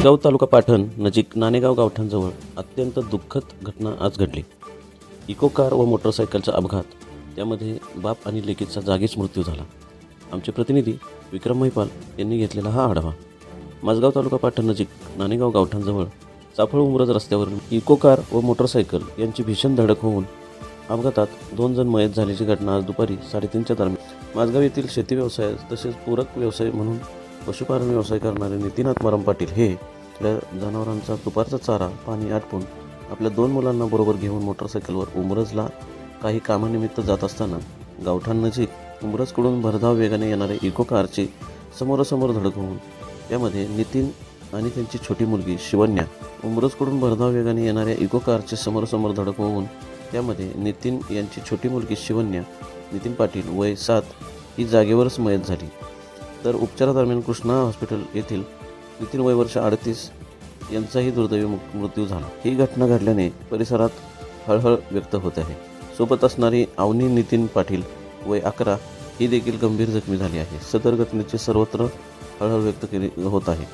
माझगाव तालुका पाटण नजीक नाणेगाव गावठाणजवळ अत्यंत दुःखद घटना आज घडली. इको कार व मोटरसायकलचा अपघात, त्यामध्ये बाप आणि लेकीचा जागीच मृत्यू झाला. आमचे प्रतिनिधी विक्रम महिपाल यांनी घेतलेला हा आढावा. माझगाव तालुका पाटण नजीक नाणेगाव गावठाणजवळ चाफळ उमरज रस्त्यावरून इको कार व मोटरसायकल यांची भीषण धडक होऊन अपघातात 2 जण मयत झाल्याची घटना आज दुपारी 3:30च्या दरम्यान माझगाव येथील शेती व्यवसाय तसेच पूरक व्यवसाय म्हणून पशुपालन व्यवसाय करणारे नितीन आत्माराम पाटील हे आपल्या जनावरांचा दुपारचा चारा पाणी आटपून आपल्या 2 मुलांना बरोबर घेऊन मोटरसायकलवर उमरजला काही कामानिमित्त जात असताना गावठाण नजीक उमरजकडून भरधाव वेगाने येणारे इको कारची समोरासमोर धडक होऊन त्यामध्ये नितीन आणि त्यांची छोटी मुलगी शिवन्या, उमरजकडून भरधाव वेगाने येणाऱ्या इको कारची समोरासमोर धडक होऊन त्यामध्ये नितीन यांची छोटी मुलगी शिवन्या नितीन पाटील वय 7 ही जागेवरच मयत झाली. तर उपचारादरम्यान कृष्णा हॉस्पिटल येथील नितीन वय वर्ष 38 यांचाही दुर्दैवी मृत्यू झाला. ही घटना घडल्याने परिसरात हळहळ व्यक्त होत आहे. सोबत असणारी अवनी नितीन पाटील वय 11 ही देखील गंभीर जखमी झाली आहे. सदर घटनेची सर्वत्र हळहळ व्यक्त केली होत आहे.